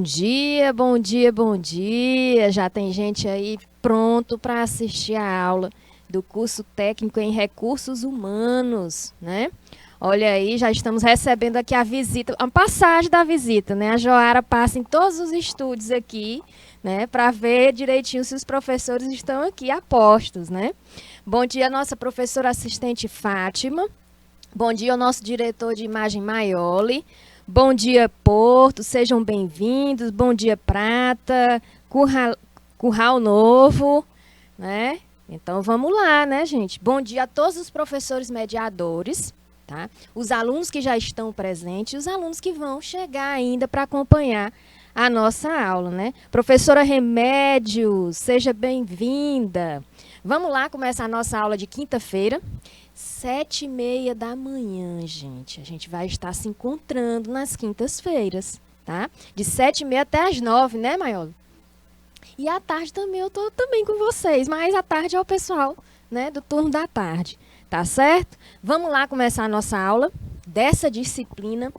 dia, bom dia, bom dia. Já tem gente aí pronto para assistir a aula do curso técnico em recursos humanos, né? Olha aí, já estamos recebendo aqui a visita, a passagem da visita, né? A Joara passa em todos os estúdios aqui, né, para ver direitinho se os professores estão aqui a postos, né? Bom dia, nossa professora assistente Fátima. Bom dia ao nosso diretor de imagem Maioli. Bom dia, Porto, sejam bem-vindos. Bom dia, Prata, Curral Novo, né? Então vamos lá, né, gente? Bom dia a todos os professores mediadores, tá? Os alunos que já estão presentes e os alunos que vão chegar ainda para acompanhar a nossa aula, né? Professora Remédio, seja bem-vinda. Vamos lá começar a nossa aula de quinta-feira. 7h30 da manhã, gente. A gente vai estar se encontrando nas quintas-feiras, tá? De 7h30 até as 9h, né, Maiolo? E à tarde também eu tô também com vocês, mas à tarde é o pessoal, né, do turno da tarde, tá certo? Vamos lá começar a nossa aula dessa disciplina,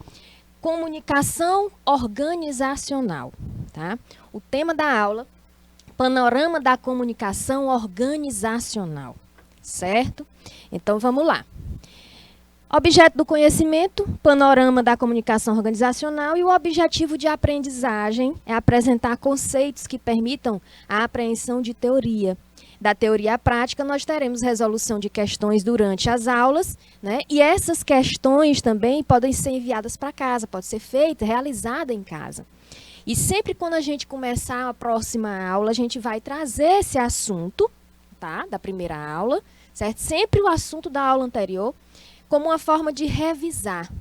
comunicação organizacional, tá? O tema da aula, panorama da comunicação organizacional, certo? Então, vamos lá. Objeto do conhecimento, panorama da comunicação organizacional e o objetivo de aprendizagem é apresentar conceitos que permitam a apreensão de teoria. Da teoria à prática, nós teremos resolução de questões durante as aulas, né? E essas questões também podem ser enviadas para casa, pode ser feita, realizada em casa. E sempre quando a gente começar a próxima aula, a gente vai trazer esse assunto, tá? Da primeira aula, certo? Sempre o assunto da aula anterior, como uma forma de revisar,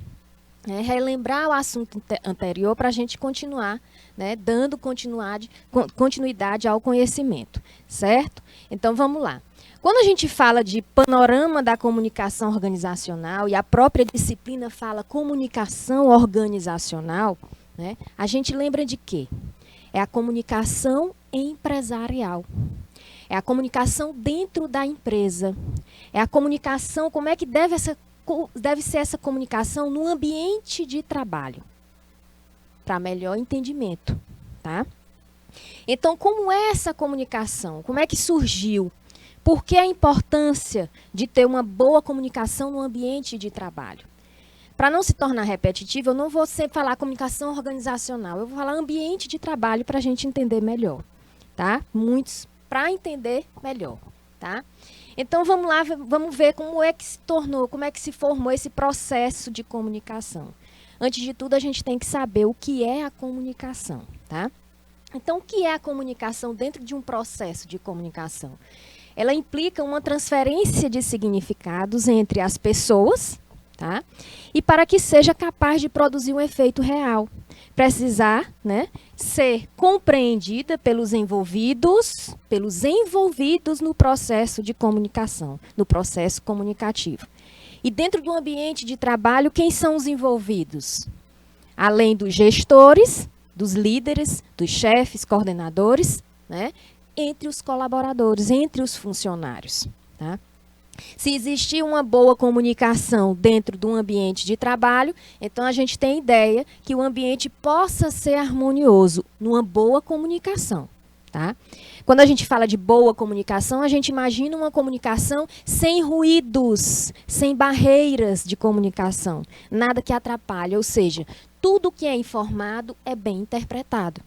né? Relembrar o assunto anterior para a gente continuar, né? Dando continuidade ao conhecimento, certo? Então, vamos lá. Quando a gente fala de panorama da comunicação organizacional e a própria disciplina fala comunicação organizacional, né? A gente lembra de quê? É a comunicação empresarial. É a comunicação dentro da empresa. É a comunicação, como é que deve ser essa comunicação no ambiente de trabalho. Para melhor entendimento, tá? Então, como é essa comunicação? Como é que surgiu? Por que a importância de ter uma boa comunicação no ambiente de trabalho? Para não se tornar repetitivo, eu não vou sempre falar comunicação organizacional, eu vou falar ambiente de trabalho para a gente entender melhor, tá? Muitos para entender melhor, tá? Então vamos lá, vamos ver como é que se tornou, como é que se formou esse processo de comunicação. Antes de tudo, a gente tem que saber o que é a comunicação, tá? Então, o que é a comunicação dentro de um processo de comunicação? Ela implica uma transferência de significados entre as pessoas, tá? E para que seja capaz de produzir um efeito real. Precisar, né, ser compreendida pelos envolvidos no processo de comunicação, no processo comunicativo. E dentro do ambiente de trabalho, quem são os envolvidos? Além dos gestores, dos líderes, dos chefes, coordenadores, né, entre os colaboradores, entre os funcionários, tá? Se existir uma boa comunicação dentro de um ambiente de trabalho, então a gente tem ideia que o ambiente possa ser harmonioso numa boa comunicação, tá? Quando a gente fala de boa comunicação, a gente imagina uma comunicação sem ruídos, sem barreiras de comunicação, nada que atrapalhe, ou seja, tudo que é informado é bem interpretado,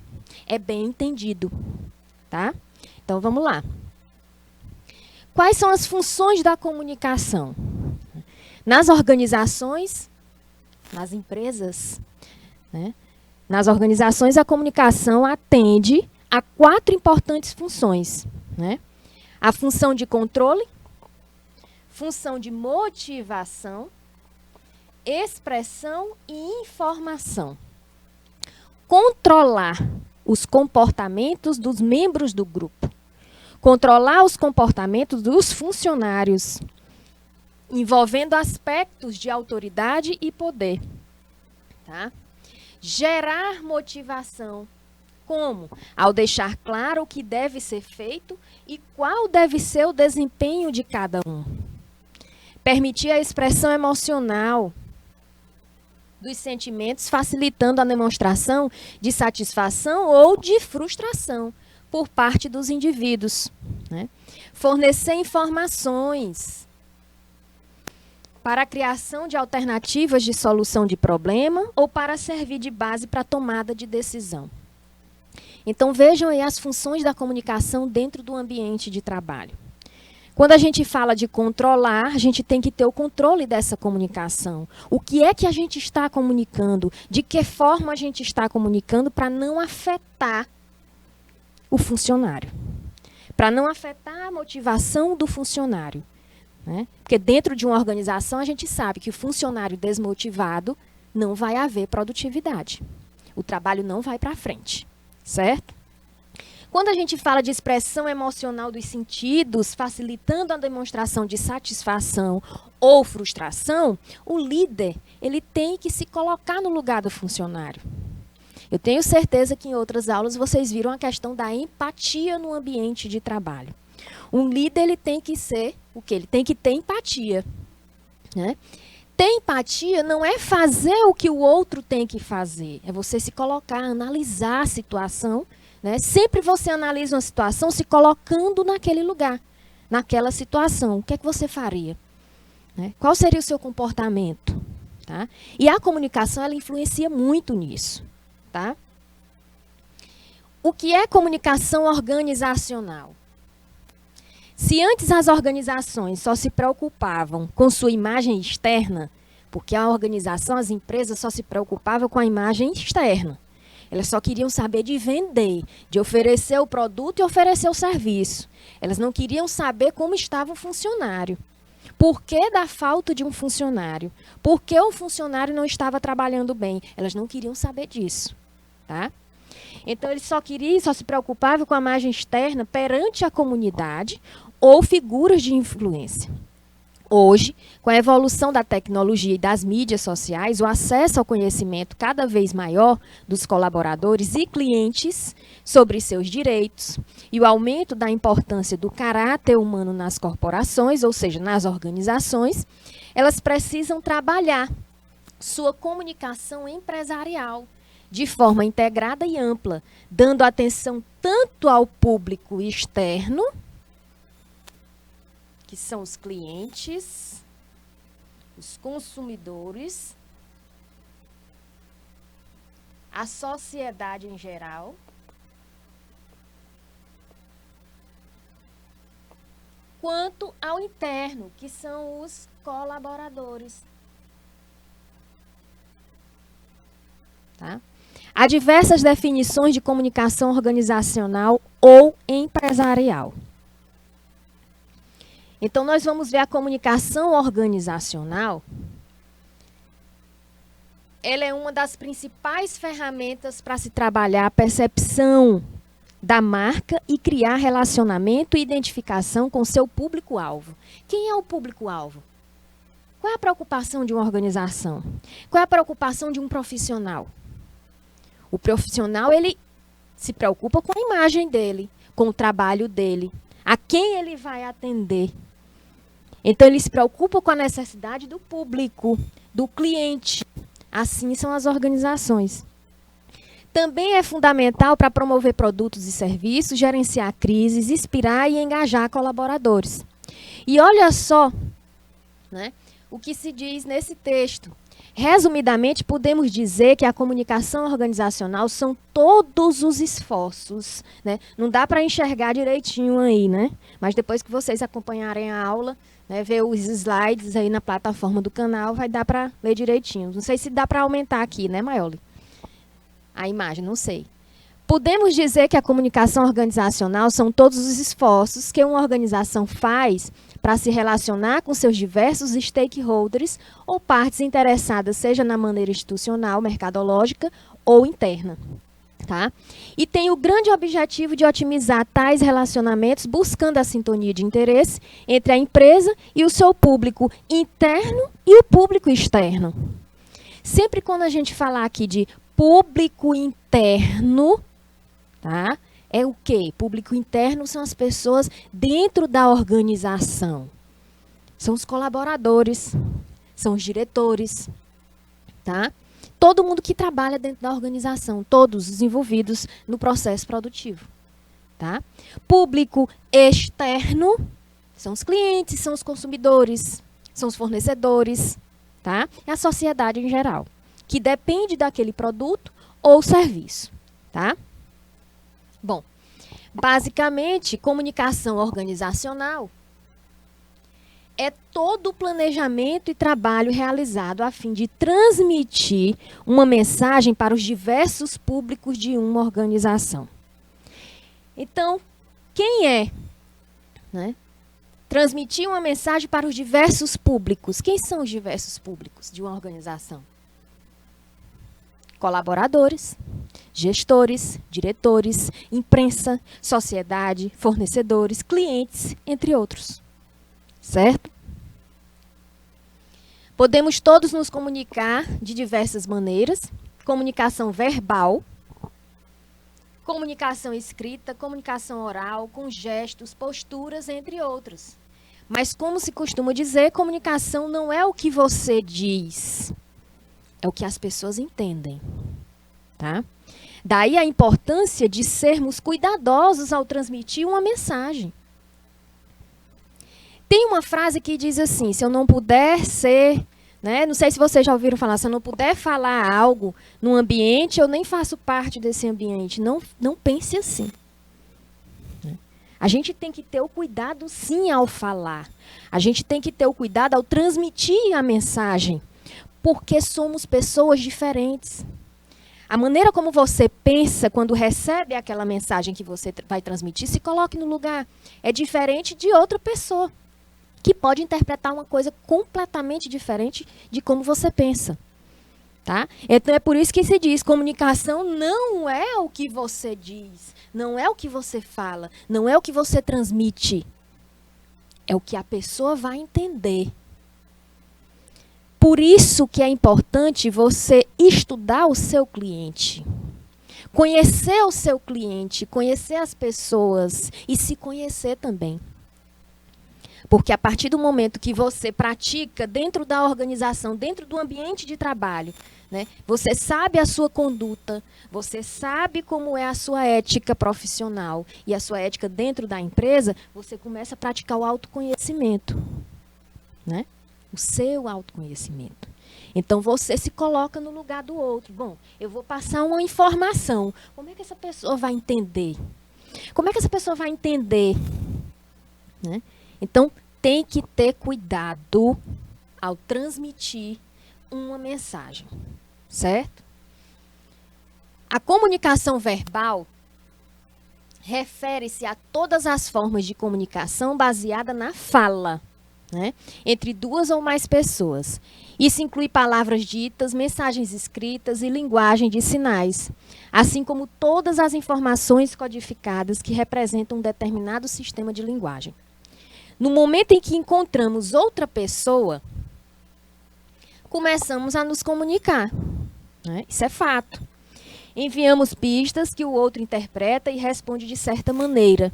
é bem entendido, tá? Então vamos lá. Quais são as funções da comunicação? Nas organizações, nas empresas, né? Nas organizações, a comunicação atende a 4 importantes funções, né? A função de controle, função de motivação, expressão e informação. Controlar os comportamentos dos membros do grupo. Controlar os comportamentos dos funcionários, envolvendo aspectos de autoridade e poder. Tá? Gerar motivação. Como? Ao deixar claro o que deve ser feito e qual deve ser o desempenho de cada um. Permitir a expressão emocional dos sentimentos, facilitando a demonstração de satisfação ou de frustração por parte dos indivíduos, né? Fornecer informações para a criação de alternativas de solução de problema ou para servir de base para a tomada de decisão. Então, vejam aí as funções da comunicação dentro do ambiente de trabalho. Quando a gente fala de controlar, a gente tem que ter o controle dessa comunicação. O que é que a gente está comunicando? De que forma a gente está comunicando para não afetar o funcionário? Para não afetar a motivação do funcionário, né? Porque dentro de uma organização a gente sabe que o funcionário desmotivado não vai haver produtividade. O trabalho não vai para frente, certo? Quando a gente fala de expressão emocional dos sentidos, facilitando a demonstração de satisfação ou frustração, o líder ele tem que se colocar no lugar do funcionário. Eu tenho certeza que em outras aulas vocês viram a questão da empatia no ambiente de trabalho. Um líder ele tem que ser o quê? Ele tem que ter empatia, né? Ter empatia não é fazer o que o outro tem que fazer, é você se colocar, analisar a situação, né? Sempre você analisa uma situação se colocando naquele lugar, naquela situação. O que é que você faria? Né? Qual seria o seu comportamento? Tá? E a comunicação ela influencia muito nisso. Tá? O que é comunicação organizacional? Se antes as organizações só se preocupavam com sua imagem externa, porque a organização, as empresas só se preocupavam com a imagem externa. Elas só queriam saber de vender, de oferecer o produto e oferecer o serviço. Elas não queriam saber como estava o funcionário. Por que da falta de um funcionário? Por que o funcionário não estava trabalhando bem? Elas não queriam saber disso. Tá? Então, eles só se preocupavam com a imagem externa perante a comunidade ou figuras de influência. Hoje, com a evolução da tecnologia e das mídias sociais, o acesso ao conhecimento cada vez maior dos colaboradores e clientes sobre seus direitos e o aumento da importância do caráter humano nas corporações, ou seja, nas organizações, elas precisam trabalhar sua comunicação empresarial de forma integrada e ampla, dando atenção tanto ao público externo, que são os clientes, os consumidores, a sociedade em geral, quanto ao interno, que são os colaboradores. Tá? Há diversas definições de comunicação organizacional ou empresarial. Então, nós vamos ver a comunicação organizacional. Ela é uma das principais ferramentas para se trabalhar a percepção da marca e criar relacionamento e identificação com seu público-alvo. Quem é o público-alvo? Qual é a preocupação de uma organização? Qual é a preocupação de um profissional? O profissional, ele se preocupa com a imagem dele, com o trabalho dele, a quem ele vai atender. Então, ele se preocupa com a necessidade do público, do cliente. Assim são as organizações. Também é fundamental para promover produtos e serviços, gerenciar crises, inspirar e engajar colaboradores. E olha só, né, o que se diz nesse texto. Resumidamente, podemos dizer que a comunicação organizacional são todos os esforços, né? Não dá para enxergar direitinho aí, né? Mas depois que vocês acompanharem a aula, né, ver os slides aí na plataforma do canal, vai dar para ler direitinho. Não sei se dá para aumentar aqui, né, Maioli? A imagem, não sei. Podemos dizer que a comunicação organizacional são todos os esforços que uma organização faz para se relacionar com seus diversos stakeholders ou partes interessadas, seja na maneira institucional, mercadológica ou interna. Tá? E tem o grande objetivo de otimizar tais relacionamentos, buscando a sintonia de interesse entre a empresa e o seu público interno e o público externo. Sempre quando a gente falar aqui de público interno, tá? É o quê? Público interno são as pessoas dentro da organização. São os colaboradores, são os diretores, tá? todo mundo que trabalha dentro da organização, todos os envolvidos no processo produtivo. Tá? Público externo são os clientes, são os consumidores, são os fornecedores, tá? É a sociedade em geral, que depende daquele produto ou serviço. Tá? Bom, basicamente, comunicação organizacional é todo o planejamento e trabalho realizado a fim de transmitir uma mensagem para os diversos públicos de uma organização. Então, quem é, né, transmitir uma mensagem para os diversos públicos? Quem são os diversos públicos de uma organização? Colaboradores, gestores, diretores, imprensa, sociedade, fornecedores, clientes, entre outros. Certo? Podemos todos nos comunicar de diversas maneiras. Comunicação verbal, comunicação escrita, comunicação oral, com gestos, posturas, entre outros. Mas, como se costuma dizer, comunicação não é o que você diz, é o que as pessoas entendem. Tá? Daí a importância de sermos cuidadosos ao transmitir uma mensagem. Tem uma frase que diz assim, se eu não puder ser, né, não sei se vocês já ouviram falar, se eu não puder falar algo num ambiente, eu nem faço parte desse ambiente. Não pense assim. A gente tem que ter o cuidado, sim, ao falar. A gente tem que ter o cuidado ao transmitir a mensagem, porque somos pessoas diferentes. A maneira como você pensa quando recebe aquela mensagem que você vai transmitir, se coloque no lugar, é diferente de outra pessoa, que pode interpretar uma coisa completamente diferente de como você pensa. Tá? Então, é por isso que se diz, comunicação não é o que você diz, não é o que você fala, não é o que você transmite. É o que a pessoa vai entender. Por isso que é importante você estudar o seu cliente. Conhecer o seu cliente, conhecer as pessoas e se conhecer também. Porque a partir do momento que você pratica dentro da organização, dentro do ambiente de trabalho, né, você sabe a sua conduta, você sabe como é a sua ética profissional e a sua ética dentro da empresa, você começa a praticar o autoconhecimento, né? O seu autoconhecimento. Então, você se coloca no lugar do outro. Bom, eu vou passar uma informação. Como é que essa pessoa vai entender? Como é que essa pessoa vai entender? Né? Então, tem que ter cuidado ao transmitir uma mensagem, certo? A comunicação verbal refere-se a todas as formas de comunicação baseada na fala, né, entre duas ou mais pessoas. Isso inclui palavras ditas, mensagens escritas e linguagem de sinais, assim como todas as informações codificadas que representam um determinado sistema de linguagem. No momento em que encontramos outra pessoa, começamos a nos comunicar. Né? Isso é fato. Enviamos pistas que o outro interpreta e responde de certa maneira.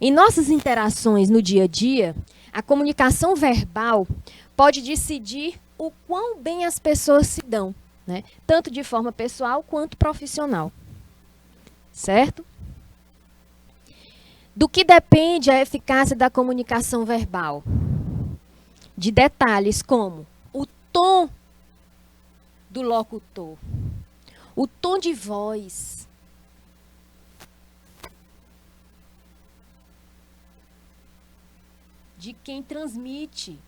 Em nossas interações no dia a dia, a comunicação verbal pode decidir o quão bem as pessoas se dão, né? Tanto de forma pessoal quanto profissional. Certo? Do que depende a eficácia da comunicação verbal? De detalhes como o tom do locutor, o tom de voz, de quem transmite,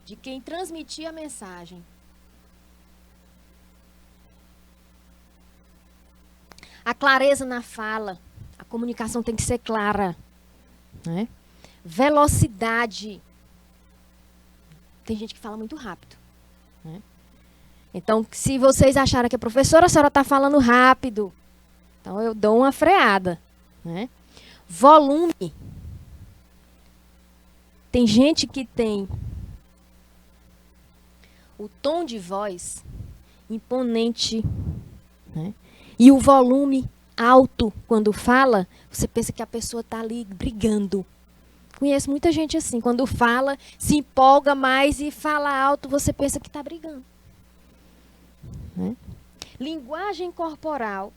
de quem transmitir a mensagem. A clareza na fala, a comunicação tem que ser clara, né? Velocidade. Tem gente que fala muito rápido, né? Então, se vocês acharem que a senhora está falando rápido, então eu dou uma freada, né? Volume. Tem gente que tem o tom de voz imponente, né? E o volume alto quando fala, você pensa que a pessoa está ali brigando, Conheço muita gente assim, quando fala, se empolga mais e fala alto, você pensa que está brigando. Né? Linguagem corporal.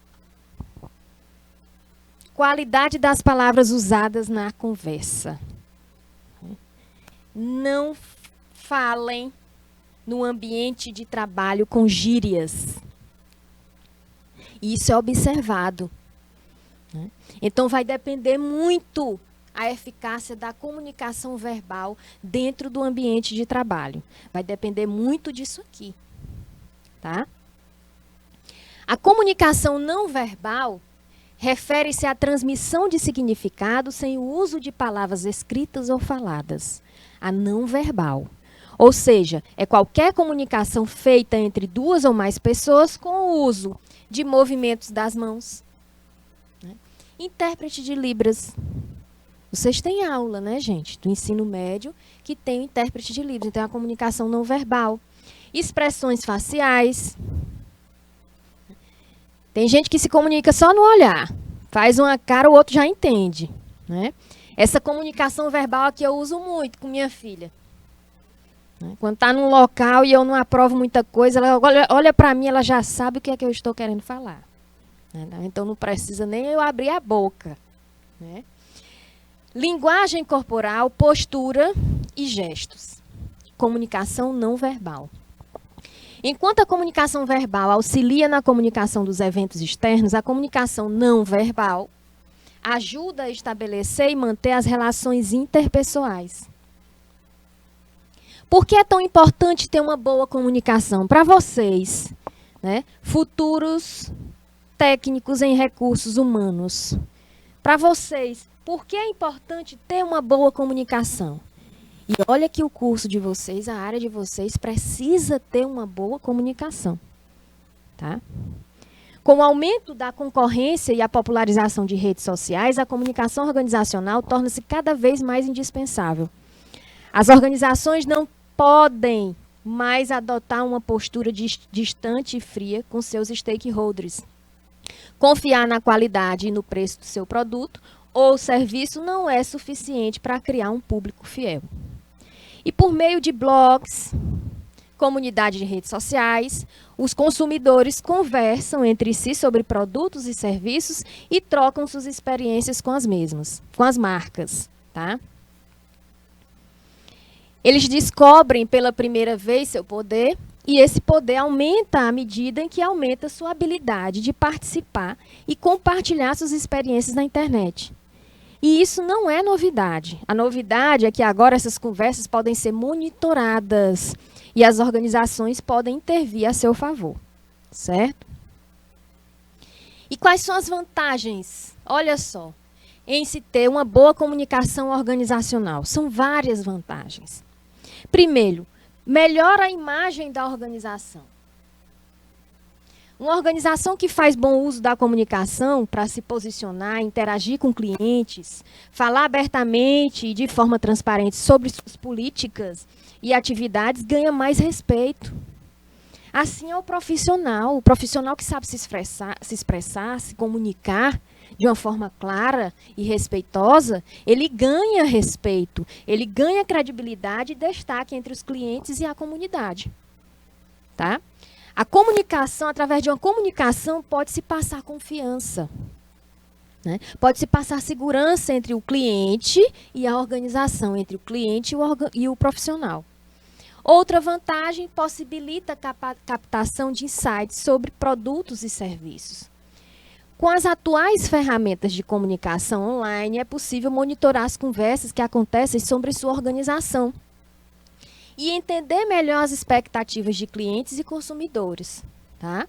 Qualidade das palavras usadas na conversa. Não falem no ambiente de trabalho com gírias. Isso é observado. Né? Então, vai depender muito a eficácia da comunicação verbal dentro do ambiente de trabalho. Vai depender muito disso aqui. Tá? A comunicação não verbal refere-se à transmissão de significado sem o uso de palavras escritas ou faladas. A não verbal. Ou seja, é qualquer comunicação feita entre duas ou mais pessoas com o uso de movimentos das mãos. Né? Intérprete de Libras. Vocês têm aula, né, gente, do ensino médio, que tem o intérprete de Libras. Então, é a comunicação não verbal. Expressões faciais. Tem gente que se comunica só no olhar. Faz uma cara, o outro já entende. Né? Essa comunicação verbal aqui eu uso muito com minha filha. Quando está num local e eu não aprovo muita coisa, ela olha para mim, ela já sabe o que é que eu estou querendo falar. Então não precisa nem eu abrir a boca. Né? Linguagem corporal, postura e gestos. Comunicação não verbal. Enquanto a comunicação verbal auxilia na comunicação dos eventos externos, a comunicação não verbal ajuda a estabelecer e manter as relações interpessoais. Por que é tão importante ter uma boa comunicação? Para vocês, né, futuros técnicos em recursos humanos. Para vocês, por que é importante ter uma boa comunicação? E olha que o curso de vocês, a área de vocês, precisa ter uma boa comunicação. Tá? Com o aumento da concorrência e a popularização de redes sociais, a comunicação organizacional torna-se cada vez mais indispensável. As organizações não podem mais adotar uma postura distante e fria com seus stakeholders. Confiar na qualidade e no preço do seu produto ou serviço não é suficiente para criar um público fiel. E por meio de blogs, comunidade de redes sociais, os consumidores conversam entre si sobre produtos e serviços e trocam suas experiências com as mesmas, com as marcas, tá? Eles descobrem pela primeira vez seu poder e esse poder aumenta à medida em que aumenta sua habilidade de participar e compartilhar suas experiências na internet. E isso não é novidade. A novidade é que agora essas conversas podem ser monitoradas e as organizações podem intervir a seu favor, certo? E quais são as vantagens? Olha só, em se ter uma boa comunicação organizacional. São várias vantagens. Primeiro, melhora a imagem da organização. Uma organização que faz bom uso da comunicação para se posicionar, interagir com clientes, falar abertamente e de forma transparente sobre suas políticas e atividades, ganha mais respeito. Assim é o profissional que sabe se expressar, se comunicar de uma forma clara e respeitosa, ele ganha respeito, ele ganha credibilidade e destaque entre os clientes e a comunidade. Tá? A comunicação, através de uma comunicação, pode-se passar confiança. Né? Pode-se passar segurança entre o cliente e a organização, entre o cliente e o profissional. Outra vantagem, possibilita a captação de insights sobre produtos e serviços. Com as atuais ferramentas de comunicação online, é possível monitorar as conversas que acontecem sobre sua organização e entender melhor as expectativas de clientes e consumidores. Tá?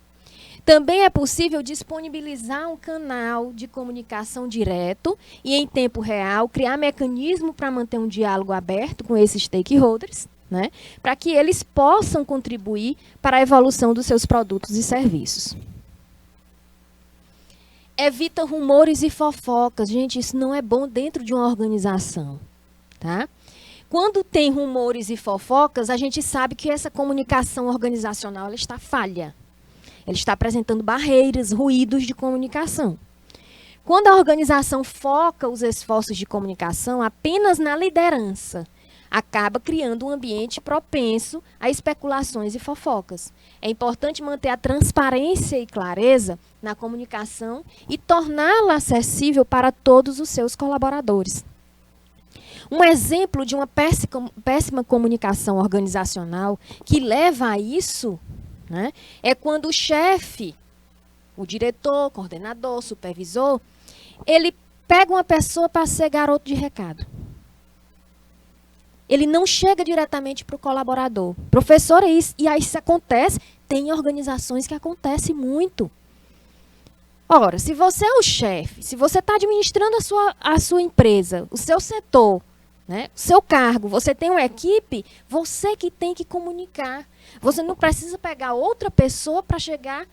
Também é possível disponibilizar um canal de comunicação direto e em tempo real, criar mecanismo para manter um diálogo aberto com esses stakeholders, né? Para que eles possam contribuir para a evolução dos seus produtos e serviços. Evita rumores e fofocas. Gente, isso não é bom dentro de uma organização. Tá? Quando tem rumores e fofocas, a gente sabe que essa comunicação organizacional ela está falha. Ela está apresentando barreiras, ruídos de comunicação. Quando a organização foca os esforços de comunicação apenas na liderança, acaba criando um ambiente propenso a especulações e fofocas. É importante manter a transparência e clareza na comunicação e torná-la acessível para todos os seus colaboradores. Um exemplo de uma péssima comunicação organizacional que leva a isso, né, é quando o chefe, o diretor, coordenador, supervisor, ele pega uma pessoa para ser garoto de recado. Ele não chega diretamente para o colaborador. Professor, e aí isso acontece, tem organizações que acontece muito. Ora, se você é o chefe, se você está administrando a sua empresa, o seu setor, né, o seu cargo, você tem uma equipe, você que tem que comunicar. Você não precisa pegar outra pessoa para chegar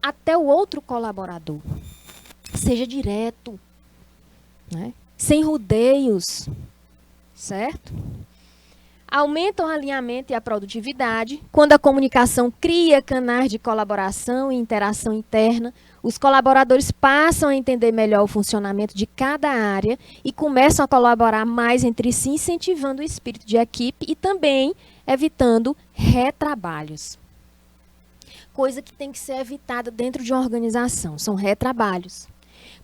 até o outro colaborador. Seja direto, né, sem rodeios, certo? Aumenta o alinhamento e a produtividade. Quando a comunicação cria canais de colaboração e interação interna, os colaboradores passam a entender melhor o funcionamento de cada área e começam a colaborar mais entre si, incentivando o espírito de equipe e também evitando retrabalhos. Coisa que tem que ser evitada dentro de uma organização, são retrabalhos.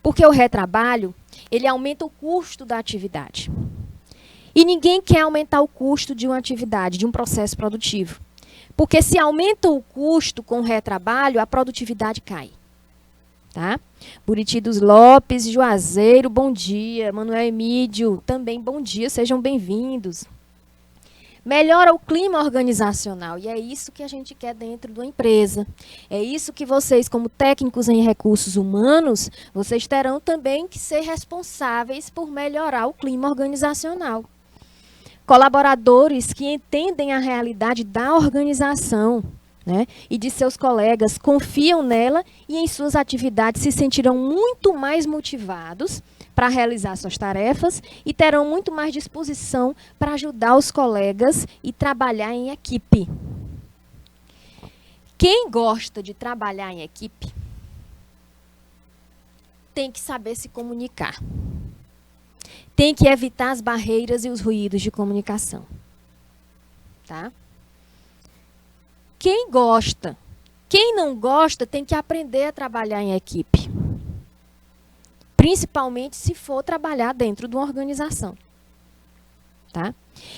Porque o retrabalho, ele aumenta o custo da atividade. E ninguém quer aumentar o custo de uma atividade, de um processo produtivo. Porque se aumenta o custo com o retrabalho, a produtividade cai. Tá? Buriti dos Lopes, Juazeiro, bom dia. Manuel Emídio, também bom dia, sejam bem-vindos. Melhora o clima organizacional, e é isso que a gente quer dentro de uma empresa. É isso que vocês, como técnicos em recursos humanos, vocês terão também que ser responsáveis por melhorar o clima organizacional. Colaboradores que entendem a realidade da organização, né, e de seus colegas, confiam nela e em suas atividades se sentirão muito mais motivados para realizar suas tarefas e terão muito mais disposição para ajudar os colegas e trabalhar em equipe. Quem gosta de trabalhar em equipe tem que saber se comunicar. Tem que evitar as barreiras e os ruídos de comunicação. Tá? Quem gosta, quem não gosta, tem que aprender a trabalhar em equipe. Principalmente se for trabalhar dentro de uma organização. Tá?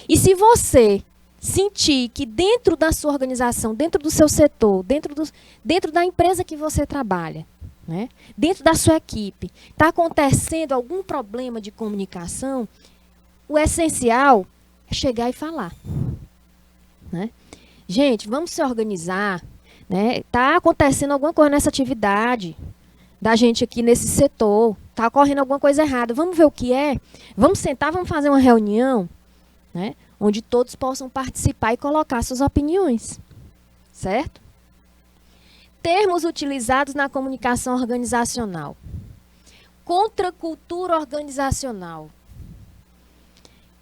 E se você sentir que dentro da sua organização, dentro do seu setor, dentro da empresa que você trabalha, né, dentro da sua equipe, está acontecendo algum problema de comunicação, o essencial é chegar e falar. Né? Gente, vamos se organizar. Está acontecendo alguma coisa nessa atividade da gente aqui nesse setor. Está ocorrendo alguma coisa errada. Vamos ver o que é? Vamos sentar, vamos fazer uma reunião, né, onde todos possam participar e colocar suas opiniões. Certo? Termos utilizados na comunicação organizacional. Contracultura organizacional.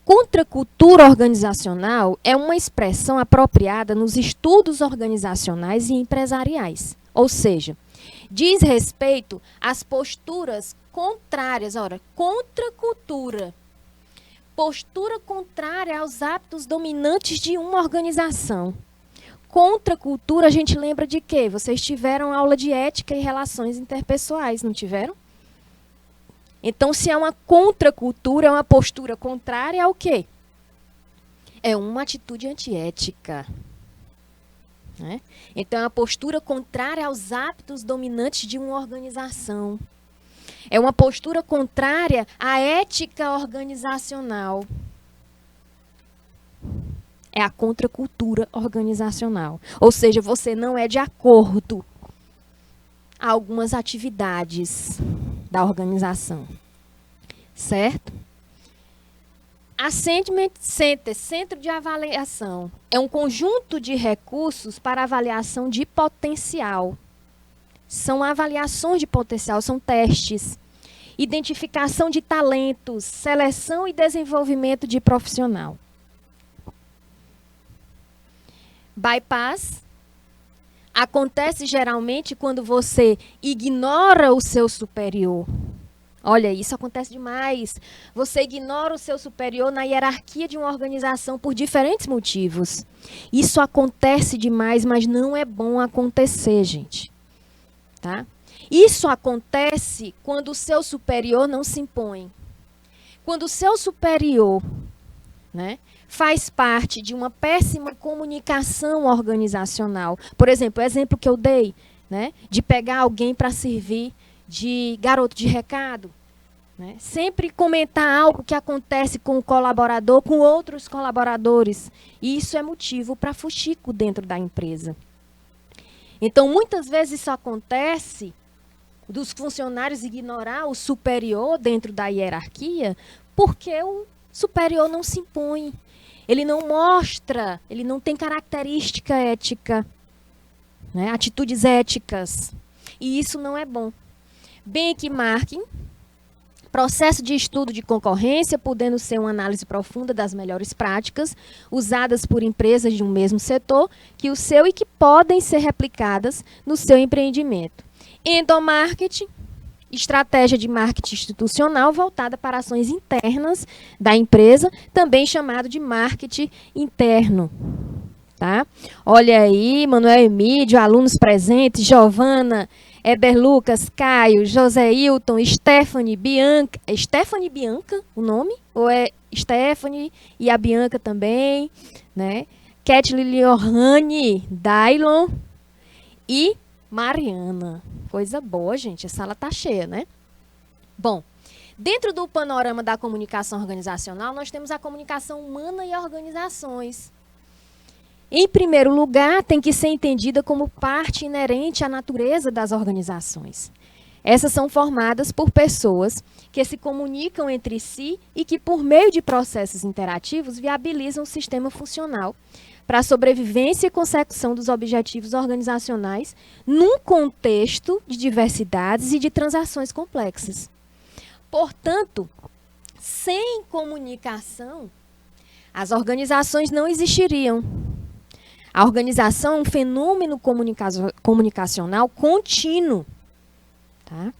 Contracultura organizacional é uma expressão apropriada nos estudos organizacionais e empresariais. Ou seja, diz respeito às posturas contrárias. Ora, contracultura. Postura contrária aos hábitos dominantes de uma organização. Contracultura, a gente lembra de quê? Vocês tiveram aula de ética e relações interpessoais, não tiveram? Então, se é uma contracultura, é uma postura contrária ao quê? É uma atitude antiética. Né? Então, é uma postura contrária aos hábitos dominantes de uma organização. É uma postura contrária à ética organizacional. É a contracultura organizacional. Ou seja, você não é de acordo a algumas atividades da organização. Certo? Assessment Center, Centro de Avaliação, é um conjunto de recursos para avaliação de potencial. São avaliações de potencial, são testes. Identificação de talentos, seleção e desenvolvimento de profissional. Bypass acontece geralmente quando você ignora o seu superior. Olha, isso acontece demais. Você ignora o seu superior na hierarquia de uma organização por diferentes motivos. Isso acontece demais, mas não é bom acontecer, gente. Tá? Isso acontece quando o seu superior não se impõe. Quando o seu superior, né, faz parte de uma péssima comunicação organizacional. Por exemplo, o exemplo que eu dei, né, de pegar alguém para servir de garoto de recado. Né? Sempre comentar algo que acontece com o colaborador, com outros colaboradores. E isso é motivo para fuxico dentro da empresa. Então, muitas vezes isso acontece dos funcionários ignorar o superior dentro da hierarquia, porque o superior não se impõe. Ele não mostra, ele não tem característica ética, né? Atitudes éticas. E isso não é bom. Benchmarking, processo de estudo de concorrência, podendo ser uma análise profunda das melhores práticas usadas por empresas de um mesmo setor que o seu e que podem ser replicadas no seu empreendimento. Endomarketing, estratégia de marketing institucional voltada para ações internas da empresa, também chamado de marketing interno. Tá? Olha aí, Manuel Emílio, alunos presentes, Giovana, Eber Lucas, Caio, José Hilton, Stephanie, Bianca. É Stephanie Bianca o nome? Ou é Stephanie e a Bianca também? Né? Kathleen Lohane, Dailon e Mariana. Coisa boa, gente. A sala tá cheia, né? Bom, dentro do panorama da comunicação organizacional, nós temos a comunicação humana e organizações. Em primeiro lugar, tem que ser entendida como parte inerente à natureza das organizações. Essas são formadas por pessoas que se comunicam entre si e que, por meio de processos interativos, viabilizam o sistema funcional para a sobrevivência e consecução dos objetivos organizacionais num contexto de diversidades e de transações complexas. Portanto, sem comunicação, as organizações não existiriam. A organização é um fenômeno comunicacional contínuo. Tá?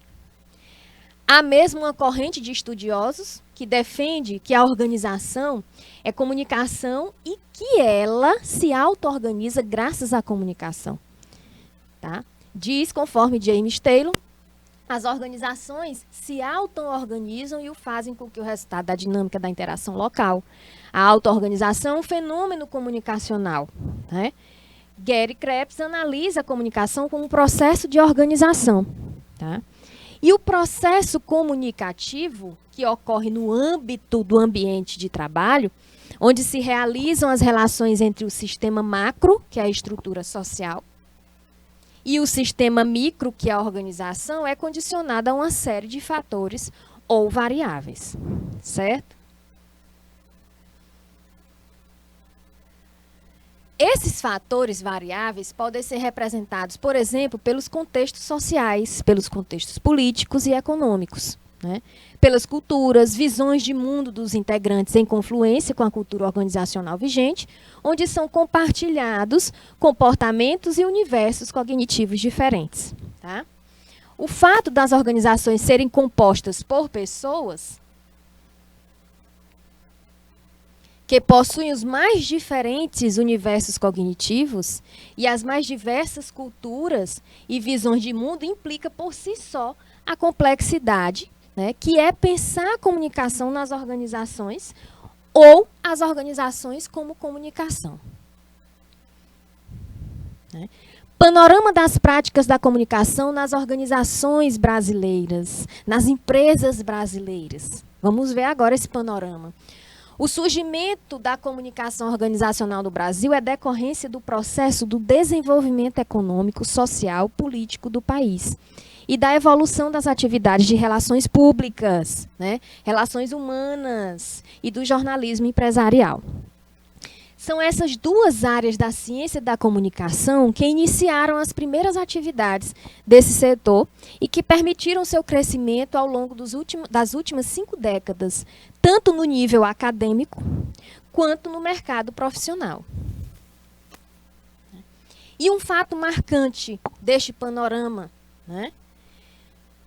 Há mesmo uma corrente de estudiosos que defende que a organização é comunicação e que ela se auto-organiza graças à comunicação. Tá? Diz, conforme James Taylor, as organizações se auto-organizam e o fazem com que o resultado da dinâmica da interação local. A auto-organização é um fenômeno comunicacional. Né? Gary Krebs analisa a comunicação como um processo de organização. Tá? E o processo comunicativo, que ocorre no âmbito do ambiente de trabalho, onde se realizam as relações entre o sistema macro, que é a estrutura social, e o sistema micro, que é a organização, é condicionado a uma série de fatores ou variáveis, certo? Esses fatores variáveis podem ser representados, por exemplo, pelos contextos sociais, pelos contextos políticos e econômicos, né? Pelas culturas, visões de mundo dos integrantes em confluência com a cultura organizacional vigente, onde são compartilhados comportamentos e universos cognitivos diferentes. Tá? O fato das organizações serem compostas por pessoas que possuem os mais diferentes universos cognitivos e as mais diversas culturas e visões de mundo implica por si só a complexidade, né, que é pensar a comunicação nas organizações ou as organizações como comunicação. Né? Panorama das práticas da comunicação nas organizações brasileiras, nas empresas brasileiras. Vamos ver agora esse panorama. O surgimento da comunicação organizacional no Brasil é decorrência do processo do desenvolvimento econômico, social, político do país e da evolução das atividades de relações públicas, né, relações humanas e do jornalismo empresarial. São essas duas áreas da ciência da comunicação que iniciaram as primeiras atividades desse setor e que permitiram seu crescimento ao longo das últimas 5 décadas, tanto no nível acadêmico quanto no mercado profissional. E um fato marcante deste panorama, né,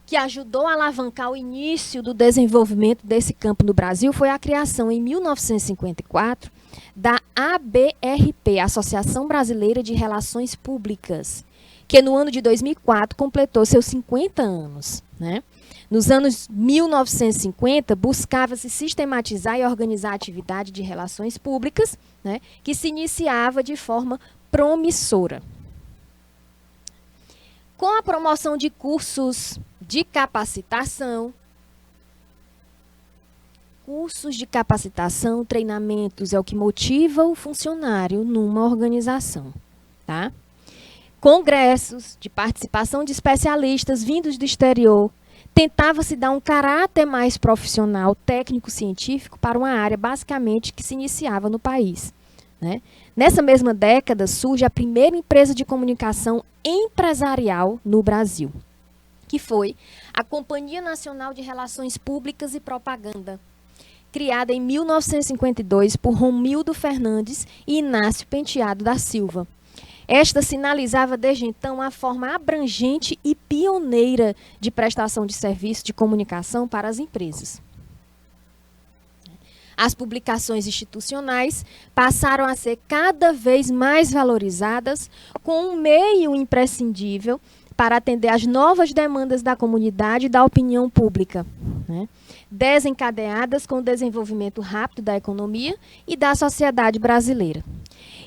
que ajudou a alavancar o início do desenvolvimento desse campo no Brasil foi a criação, em 1954, da ABRP, Associação Brasileira de Relações Públicas, que no ano de 2004 completou seus 50 anos, né? Nos anos 1950, buscava-se sistematizar e organizar a atividade de relações públicas, né, que se iniciava de forma promissora. Com a promoção de cursos de capacitação, treinamentos é o que motiva o funcionário numa organização, tá? Congressos de participação de especialistas vindos do exterior, tentava-se dar um caráter mais profissional, técnico-científico para uma área basicamente que se iniciava no país, né? Nessa mesma década surge a primeira empresa de comunicação empresarial no Brasil, que foi a Companhia Nacional de Relações Públicas e Propaganda, criada em 1952 por Romildo Fernandes e Inácio Penteado da Silva. Esta sinalizava desde então a forma abrangente e pioneira de prestação de serviço de comunicação para as empresas. As publicações institucionais passaram a ser cada vez mais valorizadas como um meio imprescindível para atender às novas demandas da comunidade e da opinião pública, né? Desencadeadas com o desenvolvimento rápido da economia e da sociedade brasileira.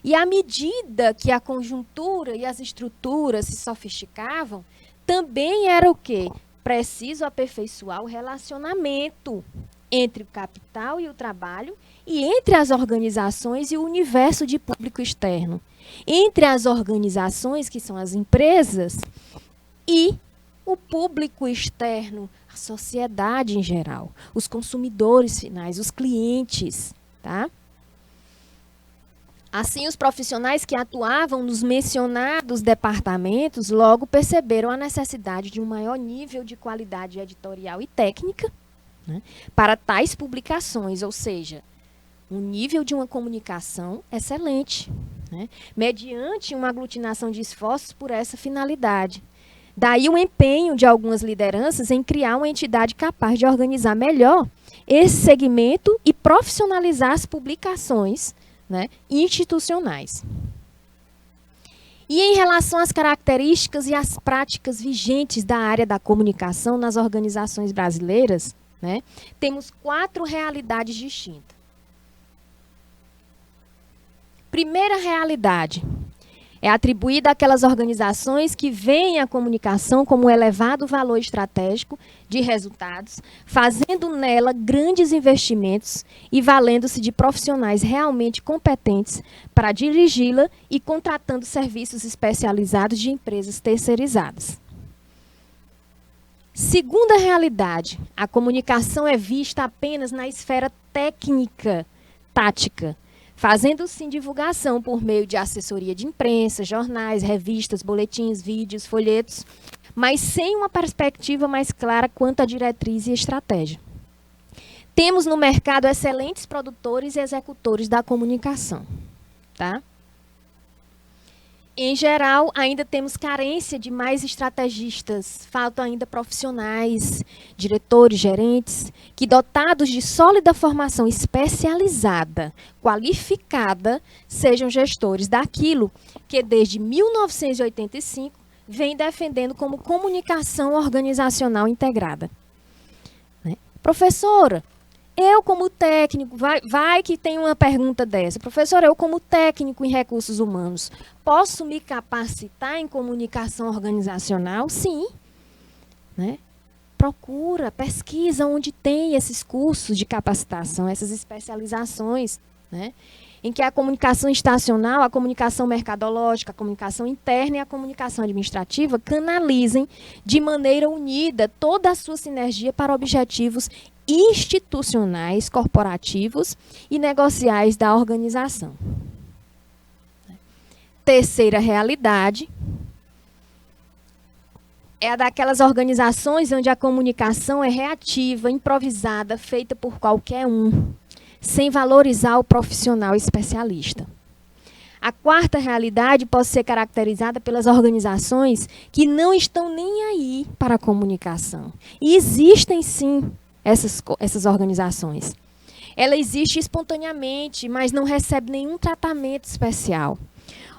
E à medida que a conjuntura e as estruturas se sofisticavam, também era o quê? Preciso aperfeiçoar o relacionamento entre o capital e o trabalho e entre as organizações e o universo de público externo. Entre as organizações, que são as empresas, e o público externo, a sociedade em geral, os consumidores finais, os clientes, tá? Assim, os profissionais que atuavam nos mencionados departamentos logo perceberam a necessidade de um maior nível de qualidade editorial e técnica, né, para tais publicações, ou seja, um nível de uma comunicação excelente, né, mediante uma aglutinação de esforços por essa finalidade. Daí o empenho de algumas lideranças em criar uma entidade capaz de organizar melhor esse segmento e profissionalizar as publicações, né, institucionais. E em relação às características e às práticas vigentes da área da comunicação nas organizações brasileiras, né, temos 4 realidades distintas. Primeira realidade é atribuída àquelas organizações que veem a comunicação como um elevado valor estratégico de resultados, fazendo nela grandes investimentos e valendo-se de profissionais realmente competentes para dirigi-la e contratando serviços especializados de empresas terceirizadas. Segunda realidade, a comunicação é vista apenas na esfera técnica, tática, fazendo sim divulgação por meio de assessoria de imprensa, jornais, revistas, boletins, vídeos, folhetos, mas sem uma perspectiva mais clara quanto à diretriz e estratégia. Temos no mercado excelentes produtores e executores da comunicação, tá? Em geral, ainda temos carência de mais estrategistas, faltam ainda profissionais, diretores, gerentes, que dotados de sólida formação especializada, qualificada, sejam gestores daquilo que desde 1985 vem defendendo como comunicação organizacional integrada. Né? Professora, eu como técnico, vai que tem uma pergunta dessa. Professora, eu como técnico em recursos humanos, posso me capacitar em comunicação organizacional? Sim. Né? Procura, pesquisa onde tem esses cursos de capacitação, essas especializações, né? Em que a comunicação estacional, a comunicação mercadológica, a comunicação interna e a comunicação administrativa canalizem de maneira unida toda a sua sinergia para objetivos institucionais, corporativos e negociais da organização. Terceira realidade é a daquelas organizações onde a comunicação é reativa, improvisada, feita por qualquer um, sem valorizar o profissional especialista. A quarta realidade pode ser caracterizada pelas organizações que não estão nem aí para a comunicação. E existem, sim, essas organizações. Ela existe espontaneamente, mas não recebe nenhum tratamento especial.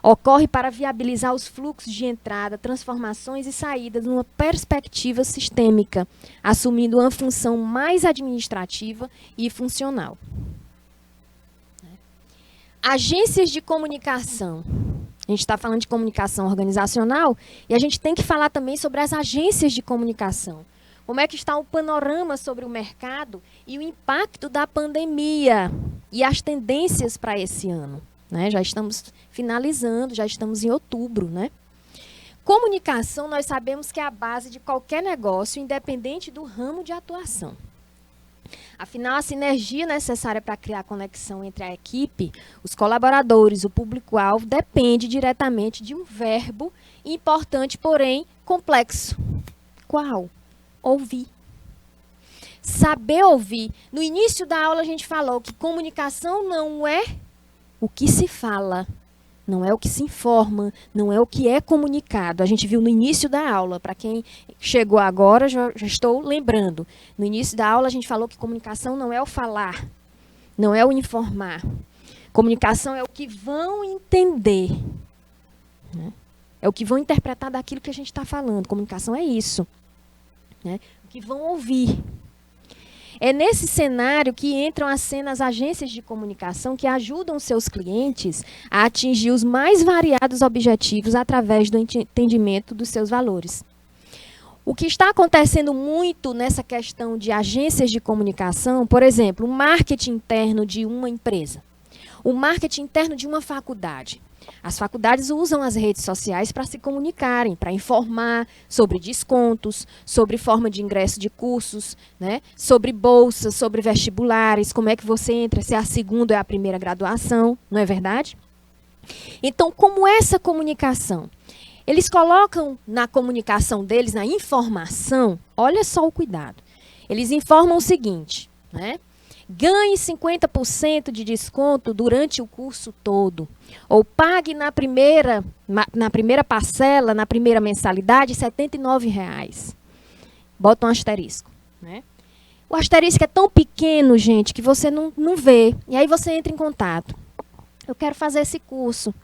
Ocorre para viabilizar os fluxos de entrada, transformações e saídas numa perspectiva sistêmica, assumindo uma função mais administrativa e funcional. Agências de comunicação. A gente está falando de comunicação organizacional e a gente tem que falar também sobre as agências de comunicação. Como é que está o panorama sobre o mercado e o impacto da pandemia e as tendências para esse ano, né? Já estamos finalizando, já estamos em outubro, né? Comunicação, nós sabemos que é a base de qualquer negócio, independente do ramo de atuação. Afinal, a sinergia necessária para criar conexão entre a equipe, os colaboradores, o público-alvo, depende diretamente de um verbo importante, porém complexo. Qual? Ouvir. Saber ouvir. No início da aula a gente falou que comunicação não é o que se fala, não é o que se informa, não é o que é comunicado. A gente viu no início da aula, para quem chegou agora, já estou lembrando. No início da aula a gente falou que comunicação não é o falar, não é o informar. Comunicação é o que vão entender, né? É o que vão interpretar daquilo que a gente está falando. Comunicação é isso, né? O que vão ouvir. É nesse cenário que entram à cena as agências de comunicação que ajudam seus clientes a atingir os mais variados objetivos através do entendimento dos seus valores. O que está acontecendo muito nessa questão de agências de comunicação, por exemplo, o marketing interno de uma empresa, o marketing interno de uma faculdade. As faculdades usam as redes sociais para se comunicarem, para informar sobre descontos, sobre forma de ingresso de cursos, né? Sobre bolsas, sobre vestibulares, como é que você entra, se é a segunda ou é a primeira graduação, não é verdade? Então, como essa comunicação? Eles colocam na comunicação deles, na informação, olha só o cuidado. Eles informam o seguinte, né? Ganhe 50% de desconto durante o curso todo. Ou pague na primeira parcela, na primeira mensalidade, R$ 79,00. Bota um asterisco, né? O asterisco é tão pequeno, gente, que você não vê. E aí você entra em contato. Eu quero fazer esse curso,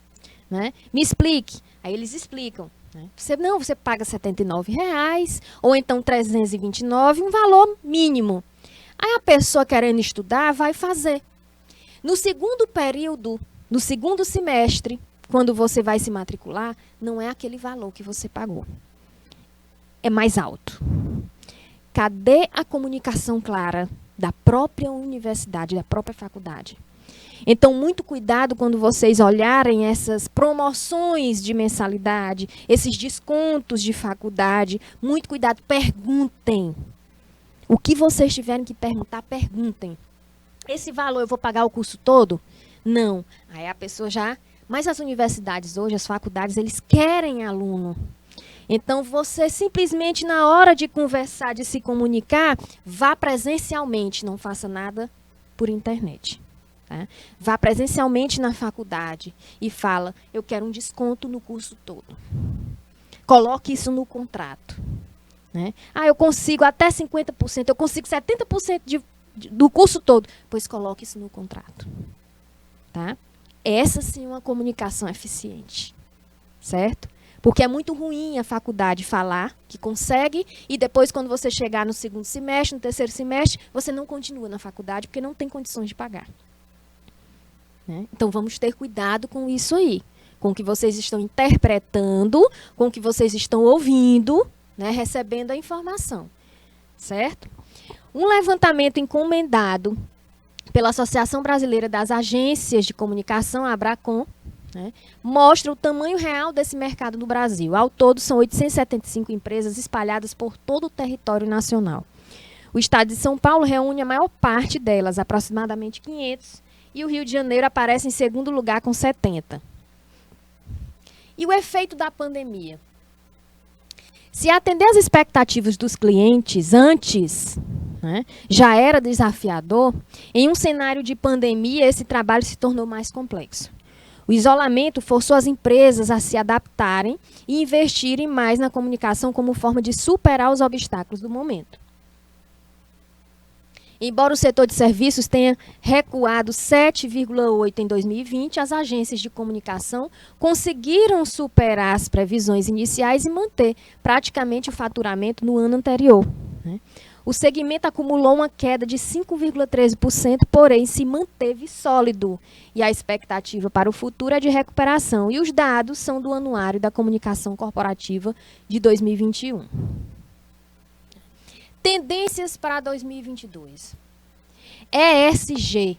né? Me explique. Aí eles explicam. Né? Você paga R$ 79,00, ou então R$ 329,00, um valor mínimo. Aí a pessoa querendo estudar vai fazer. No segundo período, no segundo semestre, quando você vai se matricular, não é aquele valor que você pagou. É mais alto. Cadê a comunicação clara da própria universidade, da própria faculdade? Então, muito cuidado quando vocês olharem essas promoções de mensalidade, esses descontos de faculdade. Muito cuidado, perguntem. O que vocês tiverem que perguntar, perguntem. Esse valor eu vou pagar o curso todo? Não. Aí a pessoa já... Mas as universidades hoje, as faculdades, eles querem aluno. Então, você simplesmente, na hora de conversar, de se comunicar, vá presencialmente, não faça nada por internet. Tá? Vá presencialmente na faculdade e fala, eu quero um desconto no curso todo. Coloque isso no contrato. Né? Eu consigo até 50%, eu consigo 70% do curso todo. Pois coloque isso no contrato. Tá? Essa sim é uma comunicação eficiente. Certo? Porque é muito ruim a faculdade falar que consegue e depois, quando você chegar no segundo semestre, no terceiro semestre, você não continua na faculdade porque não tem condições de pagar. Né? Então, vamos ter cuidado com isso aí. Com o que vocês estão interpretando, com o que vocês estão ouvindo, né, recebendo a informação, certo? Um levantamento encomendado pela Associação Brasileira das Agências de Comunicação, a Abracom, né, mostra o tamanho real desse mercado no Brasil. Ao todo, são 875 empresas espalhadas por todo o território nacional. O estado de São Paulo reúne a maior parte delas, aproximadamente 500, e o Rio de Janeiro aparece em segundo lugar com 70. E o efeito da pandemia? Se atender às expectativas dos clientes antes, né, já era desafiador, em um cenário de pandemia, esse trabalho se tornou mais complexo. O isolamento forçou as empresas a se adaptarem e investirem mais na comunicação como forma de superar os obstáculos do momento. Embora o setor de serviços tenha recuado 7,8% em 2020, as agências de comunicação conseguiram superar as previsões iniciais e manter praticamente o faturamento no ano anterior, né? O segmento acumulou uma queda de 5,13%, porém se manteve sólido. E a expectativa para o futuro é de recuperação. E os dados são do Anuário da Comunicação Corporativa de 2021. Tendências para 2022. ESG,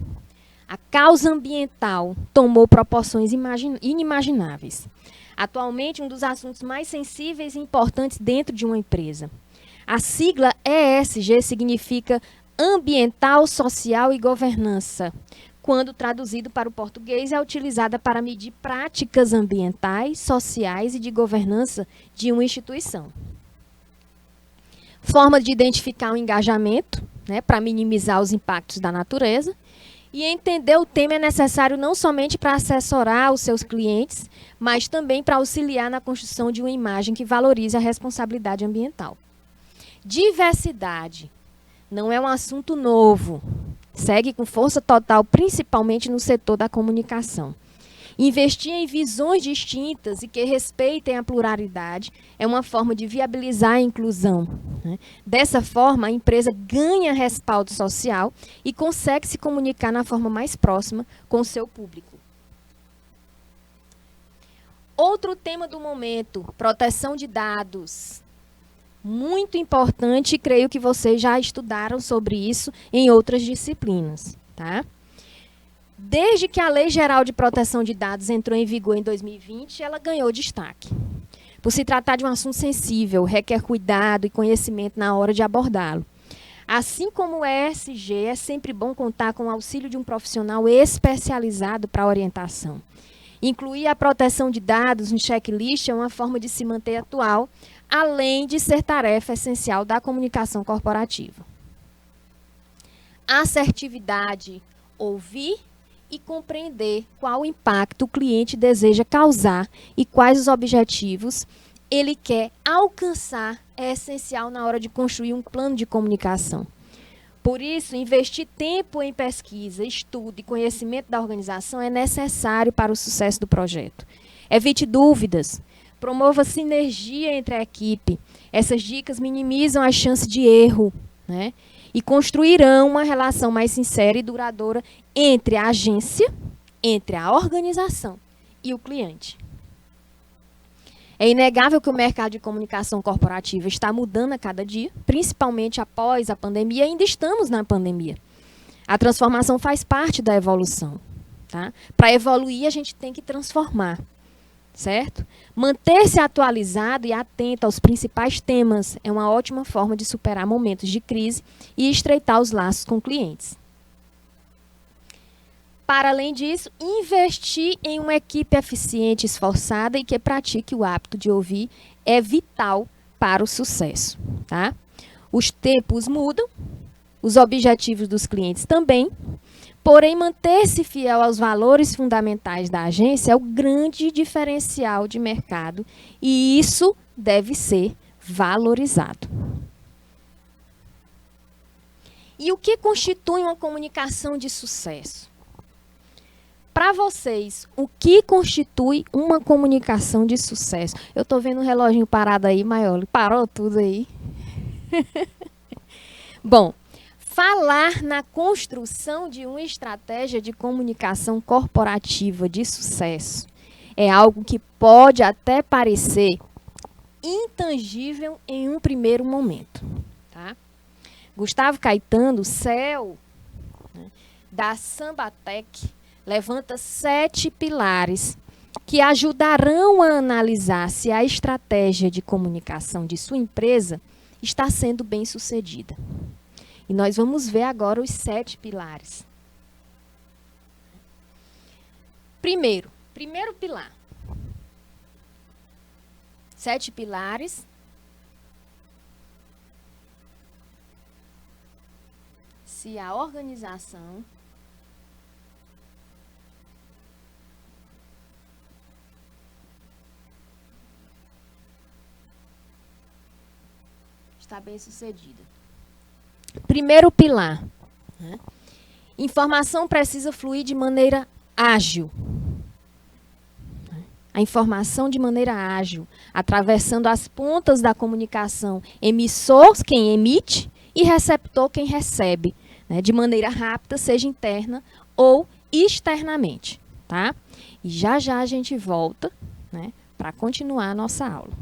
a causa ambiental, tomou proporções inimagináveis. Atualmente, um dos assuntos mais sensíveis e importantes dentro de uma empresa. A sigla ESG significa Ambiental, Social e Governança. Quando traduzido para o português, é utilizada para medir práticas ambientais, sociais e de governança de uma instituição. Forma de identificar o engajamento, né, para minimizar os impactos da natureza. E entender o tema é necessário não somente para assessorar os seus clientes, mas também para auxiliar na construção de uma imagem que valorize a responsabilidade ambiental. Diversidade não é um assunto novo. Segue com força total, principalmente no setor da comunicação. Investir em visões distintas e que respeitem a pluralidade é uma forma de viabilizar a inclusão, né? Dessa forma, a empresa ganha respaldo social e consegue se comunicar na forma mais próxima com o seu público. Outro tema do momento, proteção de dados. Muito importante, creio que vocês já estudaram sobre isso em outras disciplinas, tá? Desde que a Lei Geral de Proteção de Dados entrou em vigor em 2020, ela ganhou destaque. Por se tratar de um assunto sensível, requer cuidado e conhecimento na hora de abordá-lo. Assim como o ESG, é sempre bom contar com o auxílio de um profissional especializado para a orientação. Incluir a proteção de dados no checklist é uma forma de se manter atual, além de ser tarefa essencial da comunicação corporativa. Assertividade, ouvir e compreender qual o impacto o cliente deseja causar e quais os objetivos ele quer alcançar é essencial na hora de construir um plano de comunicação. Por isso, investir tempo em pesquisa, estudo e conhecimento da organização é necessário para o sucesso do projeto. Evite dúvidas, promova sinergia entre a equipe. Essas dicas minimizam a chance de erro, né? E construirão uma relação mais sincera e duradoura entre a agência, entre a organização e o cliente. É inegável que o mercado de comunicação corporativa está mudando a cada dia, principalmente após a pandemia, ainda estamos na pandemia. A transformação faz parte da evolução, tá? Para evoluir, a gente tem que transformar, certo? Manter-se atualizado e atento aos principais temas é uma ótima forma de superar momentos de crise e estreitar os laços com clientes. Para além disso, investir em uma equipe eficiente, esforçada e que pratique o hábito de ouvir é vital para o sucesso, tá? Os tempos mudam, os objetivos dos clientes também, porém manter-se fiel aos valores fundamentais da agência é o grande diferencial de mercado e isso deve ser valorizado. E o que constitui uma comunicação de sucesso? Para vocês, o que constitui uma comunicação de sucesso? Eu estou vendo um reloginho parado aí, Maioli. Parou tudo aí. Bom, falar na construção de uma estratégia de comunicação corporativa de sucesso é algo que pode até parecer intangível em um primeiro momento, tá? Gustavo Caetano, CEO, né, da Sambatec, levanta 7 pilares que ajudarão a analisar se a estratégia de comunicação de sua empresa está sendo bem sucedida. E nós vamos ver agora os 7 pilares. Primeiro pilar. 7 pilares. Se a organização está bem-sucedida. Primeiro pilar, né? Informação precisa fluir de maneira ágil. A informação de maneira ágil, atravessando as pontas da comunicação, emissor, quem emite, e receptor, quem recebe, né? De maneira rápida, seja interna ou externamente. Tá? E já já a gente volta, né, para continuar a nossa aula.